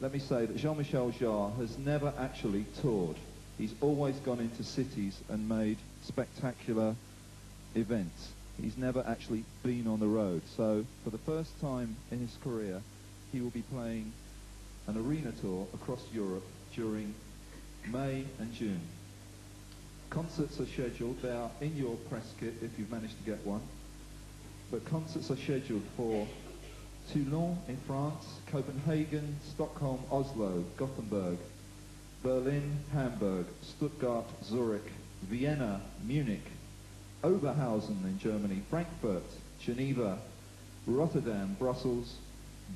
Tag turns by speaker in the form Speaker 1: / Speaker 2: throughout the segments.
Speaker 1: let me say that Jean-Michel Jarre has never actually toured. He's always gone into cities and made spectacular events. He's never actually been on the road. So for the first time in his career, he will be playing an arena tour across Europe during May and June. Concerts are scheduled. They are in your press kit if you've managed to get one. But concerts are scheduled for Toulon in France, Copenhagen, Stockholm, Oslo, Gothenburg, Berlin, Hamburg, Stuttgart, Zurich, Vienna, Munich, Oberhausen in Germany, Frankfurt, Geneva, Rotterdam, Brussels,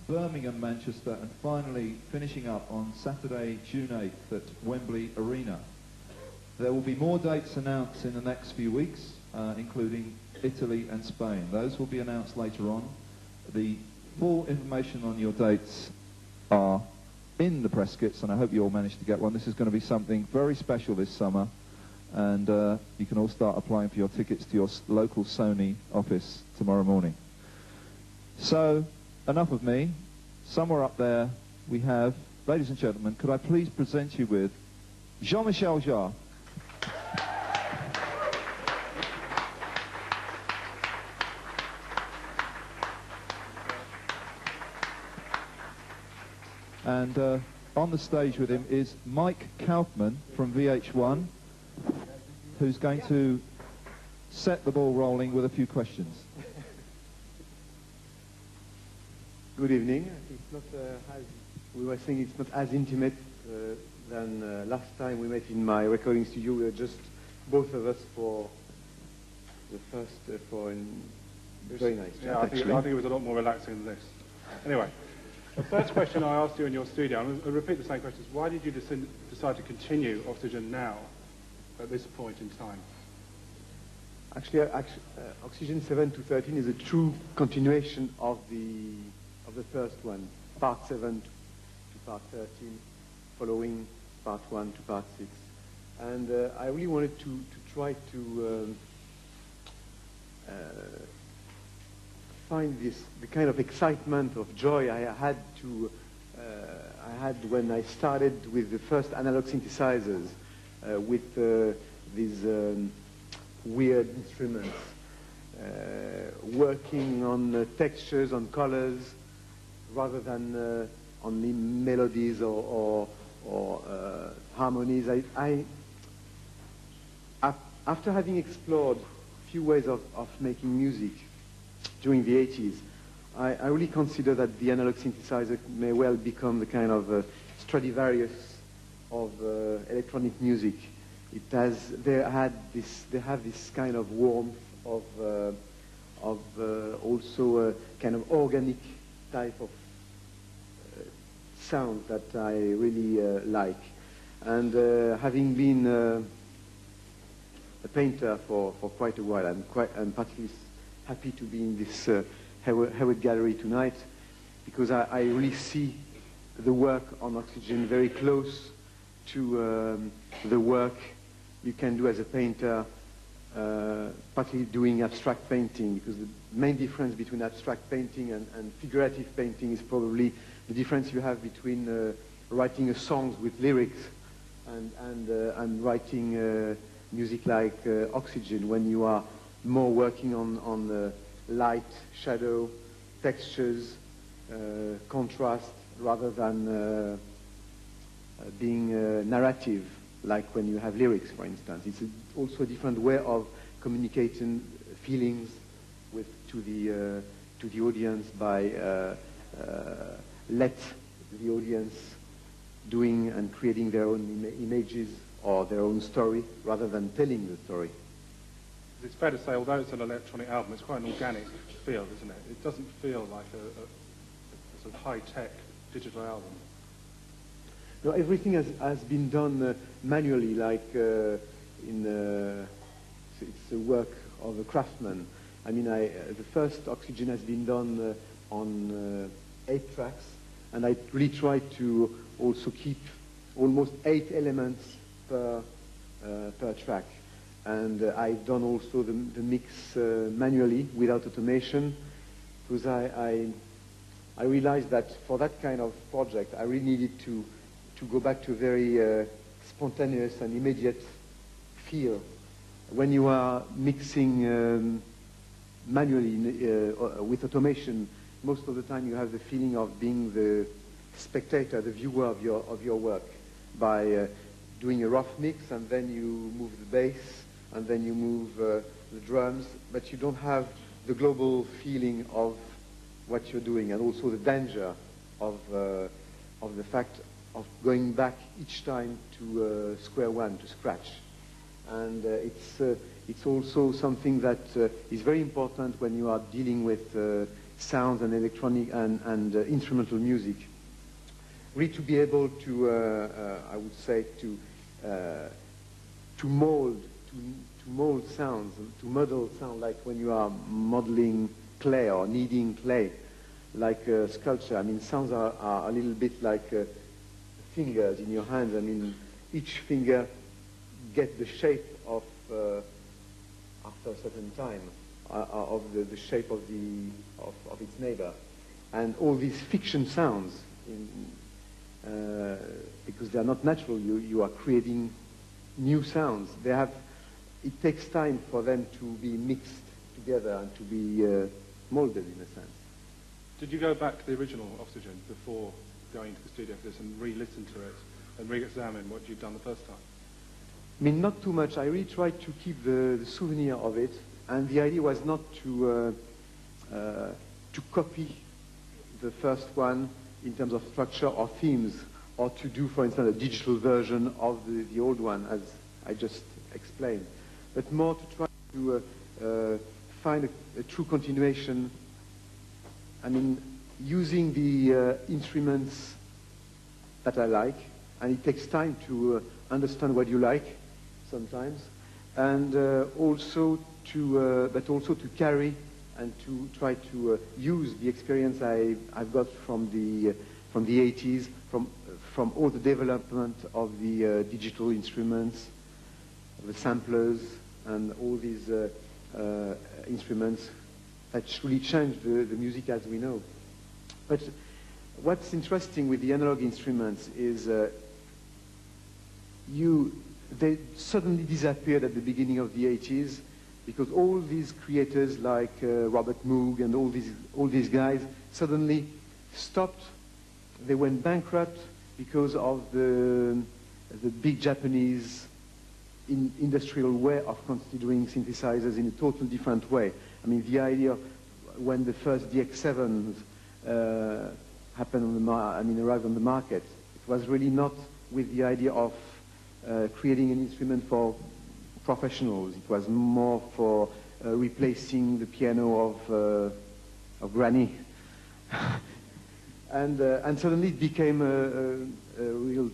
Speaker 1: Birmingham, Manchester, and finally finishing up on Saturday, June 8th at Wembley Arena. There will be more dates announced in the next few weeks, including Italy and Spain. Those will be announced later on. The full information on your dates are in the press kits, and I hope you all managed to get one. This is going to be something very special this summer, and you can all start applying for your tickets to your local Sony office tomorrow morning. So, enough of me. Somewhere up there we have, ladies and gentlemen, could I please present you with Jean-Michel Jarre. And on the stage with him is Mike Kaufman from VH1, who's going to set the ball rolling with a few questions.
Speaker 2: Good evening. It's not as we were saying. It's not as intimate than last time we met in my recording studio. We were just both of us for the first very nice.
Speaker 3: Yeah, I think it was a lot more relaxing than this. Anyway. The first question I asked you in your studio, and I'll repeat the same question, is why did you decide to continue Oxygene now, at this point in time?
Speaker 2: Actually, Oxygene 7 to 13 is a true continuation of the first one, part 7 to part 13, following part 1 to part 6. And I really wanted to try to find the kind of excitement of joy I had when I started with the first analog synthesizers, with these weird instruments, working on textures, on colors, rather than only melodies or harmonies. After having explored a few ways of making music during the 80s, I really consider that the analog synthesizer may well become the kind of Stradivarius of electronic music. They have this kind of warmth of also a kind of organic type of sound that I really like. And having been a painter for quite a while, I'm particularly happy to be in this Hayward Gallery tonight, because I really see the work on Oxygene very close to the work you can do as a painter, partly doing abstract painting, because the main difference between abstract painting and figurative painting is probably the difference you have between writing a song with lyrics and writing music like Oxygene, when you are more working on the light, shadow, textures, contrast, rather than being narrative, like when you have lyrics, for instance. It's also a different way of communicating feelings to the audience by let the audience doing and creating their own images or their own story, rather than telling the story.
Speaker 3: It's fair to say, although it's an electronic album, it's quite an organic feel, isn't it? It doesn't feel like a sort of high-tech digital album.
Speaker 2: No, everything has been done manually, like it's the work of a craftsman. I mean, the first Oxygene has been done on 8 tracks, and I really tried to also keep almost 8 elements per track. And I've done also the mix manually, without automation, because I realized that for that kind of project, I really needed to go back to a very spontaneous and immediate feel. When you are mixing manually with automation, most of the time you have the feeling of being the spectator, the viewer of your work, by doing a rough mix, and then you move the bass, and then you move the drums, but you don't have the global feeling of what you're doing, and also the danger of the fact of going back each time to square one, to scratch. And it's also something that is very important when you are dealing with sounds and electronic and instrumental music. Really to be able to, I would say, to mold sounds, to model sound, like when you are modeling clay or kneading clay, like sculpture. I mean, sounds are a little bit like fingers in your hands. I mean, each finger gets the shape of, after a certain time, of the shape of its neighbor. And all these fiction sounds, because they are not natural, you are creating new sounds. It takes time for them to be mixed together and to be molded, in a sense.
Speaker 3: Did you go back to the original Oxygene before going to the studio for this and re-listen to it and re-examine what you'd done the first time?
Speaker 2: I mean, not too much. I really tried to keep the souvenir of it, and the idea was not to copy the first one in terms of structure or themes, or to do, for instance, a digital version of the old one, as I just explained, but more to try to find a true continuation. I mean, using the instruments that I like, and it takes time to understand what you like sometimes, and also to carry and to try to use the experience I've got from the 80s, from all the development of the digital instruments, the samplers, and all these instruments that really changed the music as we know. But what's interesting with the analog instruments is they suddenly disappeared at the beginning of the 80s, because all these creators like Robert Moog and all these guys suddenly stopped. They went bankrupt because of the big Japanese industrial way of considering synthesizers in a totally different way. I mean, the idea when the first DX7s arrived on the market, it was really not with the idea of creating an instrument for professionals. It was more for replacing the piano of Granny. And suddenly it became a real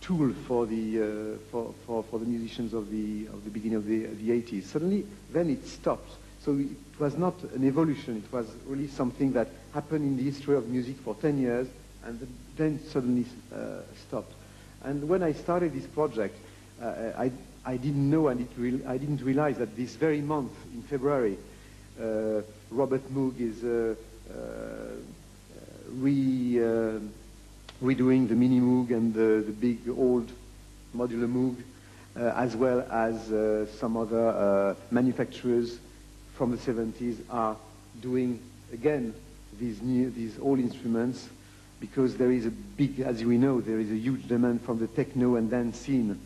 Speaker 2: tool for the musicians of the beginning of the 80s. Suddenly, then it stopped. So it was not an evolution. It was really something that happened in the history of music for 10 years, and then suddenly stopped. And when I started this project, I didn't know, and I didn't realize that this very month, in February, Robert Moog is redoing the Mini Moog and the big old modular Moog, as well as some other manufacturers from the 70s are doing again these old instruments, because there is a big, as we know, there is a huge demand from the techno and dance scene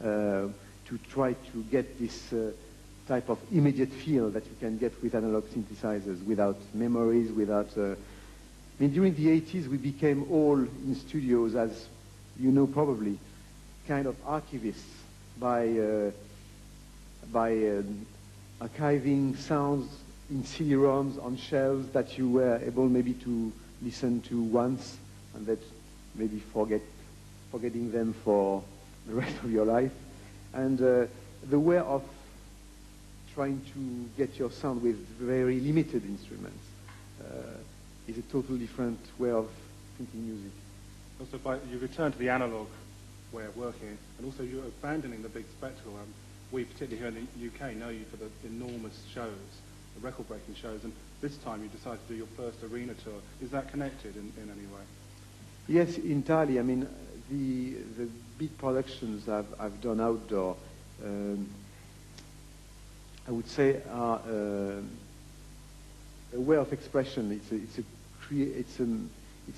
Speaker 2: to try to get this type of immediate feel that you can get with analog synthesizers, without memories, without... I mean, during the 80s, we became all in studios, as you know probably, kind of archivists by archiving sounds in CD-ROMs on shelves that you were able maybe to listen to once, and that maybe forgetting them for the rest of your life. And the way of trying to get your sound with very limited instruments is a totally different way of thinking music.
Speaker 3: Also, you return to the analog way of working, and also you're abandoning the big spectacle. We, particularly here in the UK, know you for the enormous shows the record-breaking shows, and this time you decided to do your first arena tour. Is that connected in any way?
Speaker 2: Yes, entirely. I mean, the big productions I've done outdoor, I would say, are a way of expression. It's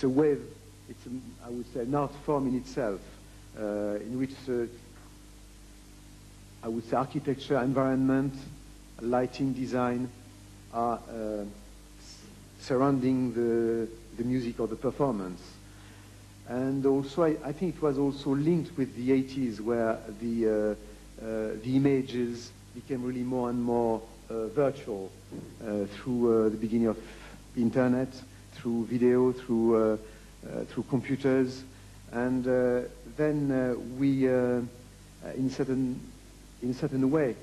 Speaker 2: a way. I would say, an art form in itself, in which I would say architecture, environment, lighting, design are surrounding the music or the performance. And also, I think it was also linked with the 80s, where the images became really more and more virtual through the beginning of internet, through video, through computers, and then we, in a certain way,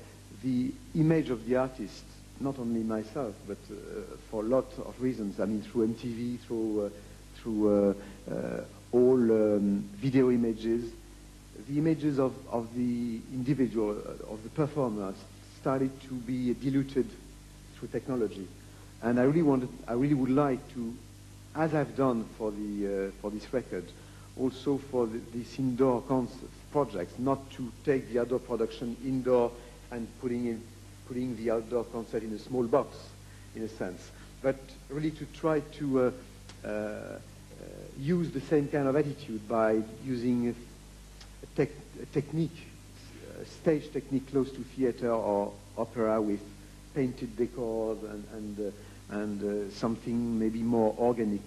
Speaker 2: the image of the artist, not only myself, but for a lot of reasons. I mean, through MTV, through all video images, the images of the individual, of the performer, started to be diluted through technology. And I really would like to, as I've done for this record, also for these indoor projects, not to take the outdoor production indoor and putting the outdoor concert in a small box, in a sense, but really to try to use the same kind of attitude by using a technique, a stage technique close to theater or opera, with painted decors and something maybe more organic,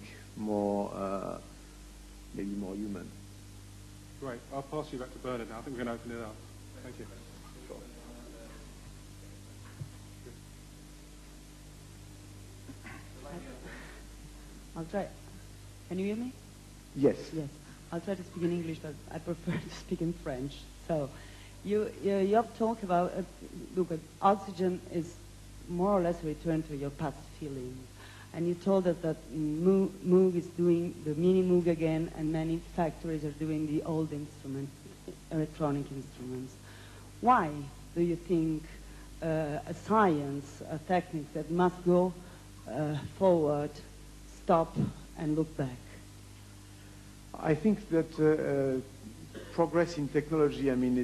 Speaker 2: maybe more human.
Speaker 3: Great. I'll pass you back to Bernard now. I think we're going to open it up. Thank you.
Speaker 2: Sure.
Speaker 4: I'll try. Can you hear me?
Speaker 2: Yes.
Speaker 4: Yes. I'll try to speak in English, but I prefer to speak in French. So, you have talked about, look, Oxygene is more or less a return to your past feelings. And you told us that Moog is doing the mini Moog again, and many factories are doing the old instruments, electronic instruments. Why do you think a science, a technique that must go forward, stop and look back?
Speaker 2: I think that progress in technology, I mean,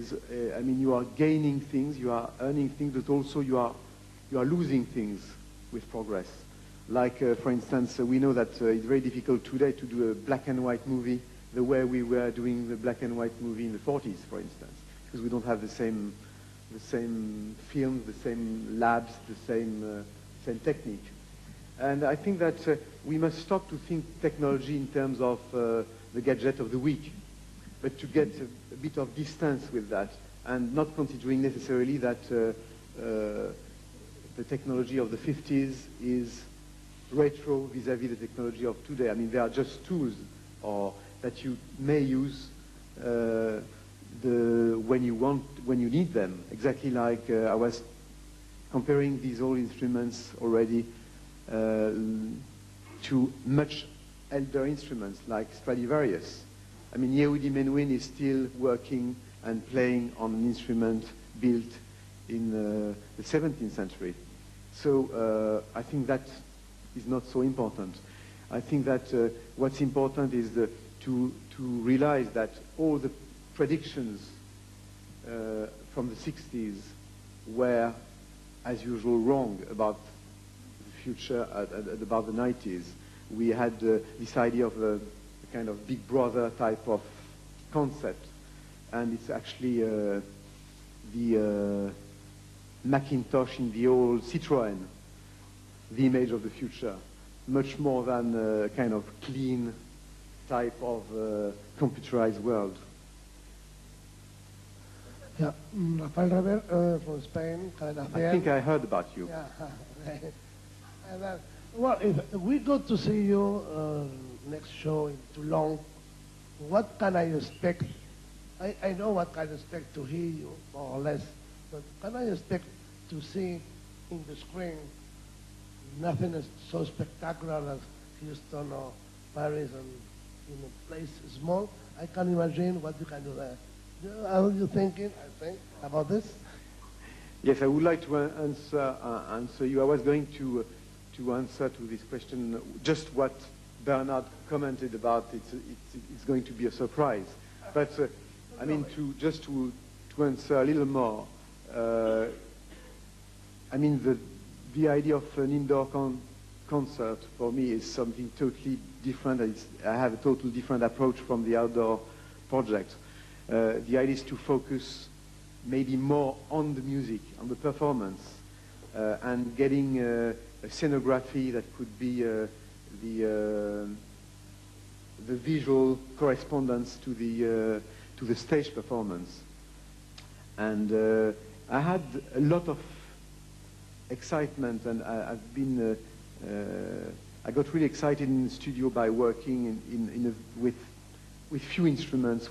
Speaker 2: you are gaining things, you are earning things, but also you are losing things with progress. Like, for instance, we know that it's very difficult today to do a black and white movie the way we were doing the black and white movie in the 40s, for instance, because we don't have the same films, the same labs, the same technique. And I think that we must stop to think technology in terms of the gadget of the week, but to get a bit of distance with that, and not considering necessarily that the technology of the 50s is retro vis-à-vis the technology of today. I mean, they are just tools that you may use when you need them. Exactly like I was comparing these old instruments already to much elder instruments like Stradivarius. I mean, Yehudi Menuhin is still working and playing on an instrument built in the 17th century. So I think that is not so important. I think that what's important is to realize that all the predictions from the 60s were, as usual, wrong about the future, about the 90s. We had this idea of a kind of Big Brother type of concept, and it's actually the Macintosh in the old Citroën, the image of the future, much more than a kind of clean type of computerized world.
Speaker 5: Yeah, Rafael Rever from Spain.
Speaker 2: I think I heard about you.
Speaker 5: Yeah. And, well, if we go to see you next show in Toulon, what can I expect? I know what can I expect to hear you, more or less, but can I expect to see in the screen nothing is so spectacular as Houston or Paris and in a place small? I can imagine what you can do there. Are you thinking, about this?
Speaker 2: Yes, I would like to answer you. I was going to answer to this question just what Bernard commented about. It's going to be a surprise, but I mean to answer a little more. I mean the idea of an indoor concert for me is something totally different. I have a totally different approach from the outdoor project. The idea is to focus maybe more on the music, on the performance, and getting a scenography that could be the visual correspondence to the stage performance. And I had a lot of excitement, and I got really excited in the studio by working with few instruments,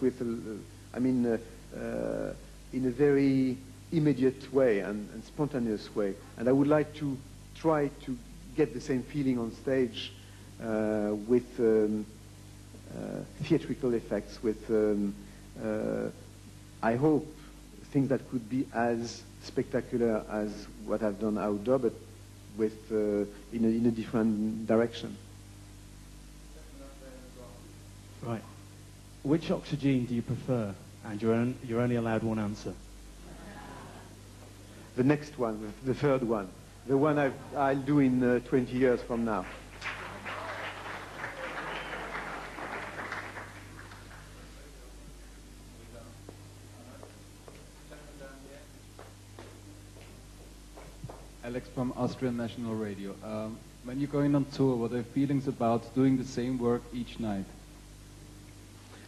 Speaker 2: in a very immediate way and spontaneous way. And I would like to try to get the same feeling on stage with theatrical effects, with, I hope, things that could be as spectacular as what I've done outdoor, but with in a different direction.
Speaker 6: Right. Which Oxygene do you prefer? And you're only allowed one answer.
Speaker 2: The next one, the third one. The one I'll do in 20 years from now.
Speaker 7: Alex from Austrian National Radio. When you're going on tour, what are your feelings about doing the same work each night?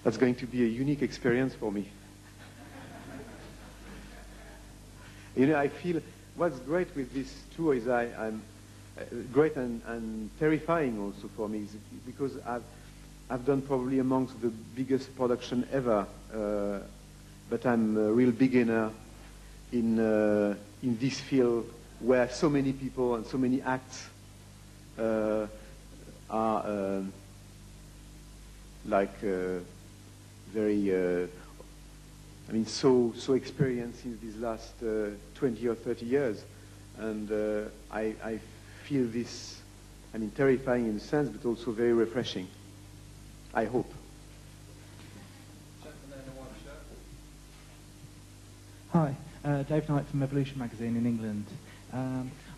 Speaker 2: That's going to be a unique experience for me. You know, I feel what's great with this tour is I'm great and terrifying also for me, is because I've done probably amongst the biggest production ever, but I'm a real beginner in this field where so many people and so many acts are very, so experienced in these last 20 or 30 years. And I feel this, terrifying in a sense, but also very refreshing. I hope.
Speaker 8: Hi, Dave Knight from Evolution magazine in England.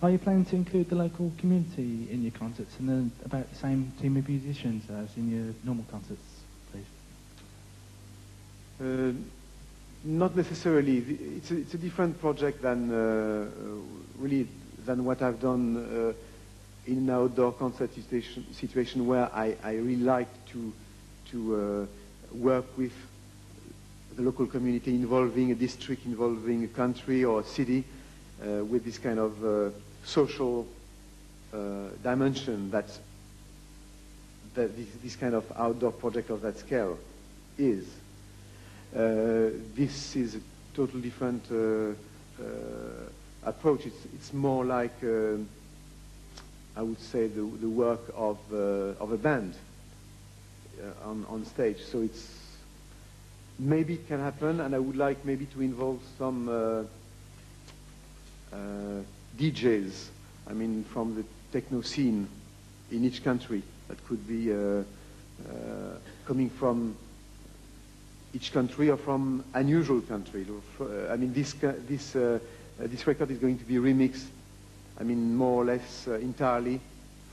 Speaker 8: Are you planning to include the local community in your concerts and then about the same team of musicians as in your normal concerts, please?
Speaker 2: Not necessarily. It's a different project than than what I've done in an outdoor concert situation where I really like to work with the local community, involving a district, involving a country or a city, with this kind of social dimension that this kind of outdoor project of that scale is. This is a totally different approach. It's more like, I would say, the work of a band on stage. So it's maybe it can happen, and I would like maybe to involve some DJs, from the techno scene in each country. That could be coming from each country or from unusual country. This record is going to be remixed, more or less entirely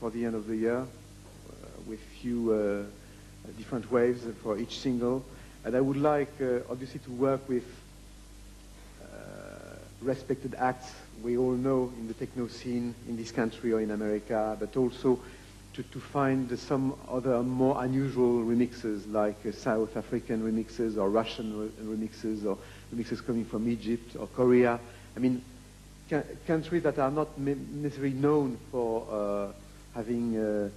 Speaker 2: for the end of the year, with few different waves for each single. And I would like, obviously, to work with respected acts we all know in the techno scene in this country or in America, but also to find some other more unusual remixes, like South African remixes or Russian remixes or remixes coming from Egypt or Korea. Countries that are not necessarily known for having a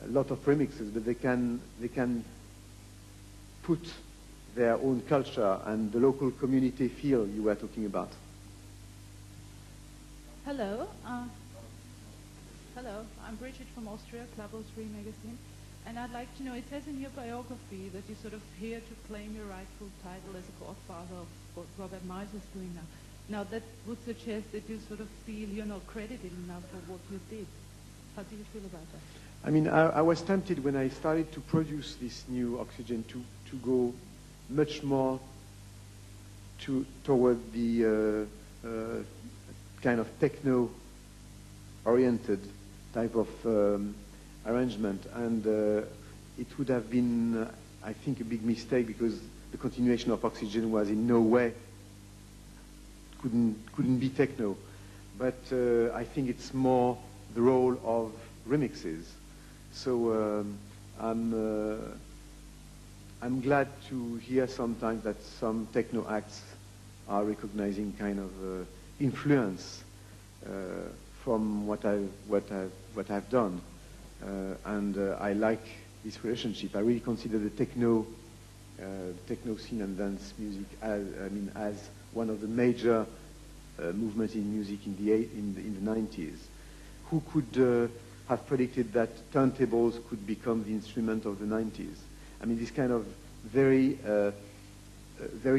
Speaker 2: lot of remixes, but they can put their own culture and the local community feel you were talking about.
Speaker 9: Hello. Hello, I'm Bridget from Austria, Clubhouse 3 magazine, and I'd like to know, it says in your biography that you're sort of here to claim your rightful title as a godfather of what Robert Miles is doing now. Now that would suggest that you sort of feel you're not credited enough for what you did. How do you feel about that?
Speaker 2: I mean, I was tempted when I started to produce this new Oxygene to go much more toward the kind of techno-oriented type of arrangement, and it would have been, I think, a big mistake, because the continuation of Oxygene was in no way couldn't be techno. But I think it's more the role of remixes. So I'm glad to hear sometimes that some techno acts are recognizing kind of influence from what I've done, and I like this relationship. I really consider the techno scene and dance music as one of the major movements in music in the 90s. Who could have predicted that turntables could become the instrument of the 90s? I mean, this kind of very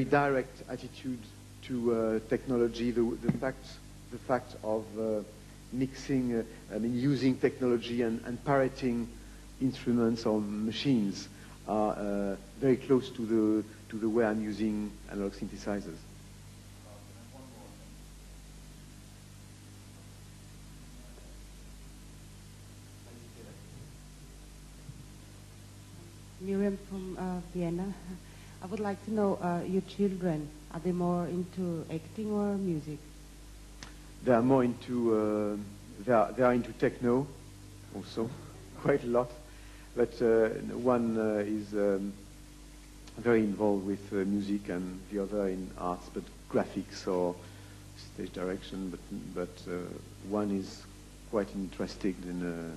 Speaker 2: direct attitude to technology, the fact of mixing, using technology and parroting instruments or machines are very close to the way I'm using analog synthesizers.
Speaker 10: Miriam from Vienna. I would like to know, your children, are they more into acting or music?
Speaker 2: They are more into, they are into techno also, quite a lot. But one is very involved with music, and the other in arts, but graphics or stage direction. But one is quite interested in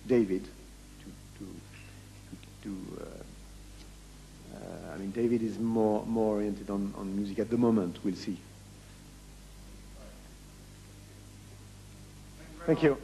Speaker 2: David. I mean, David is more oriented on music at the moment. We'll see. Thank you.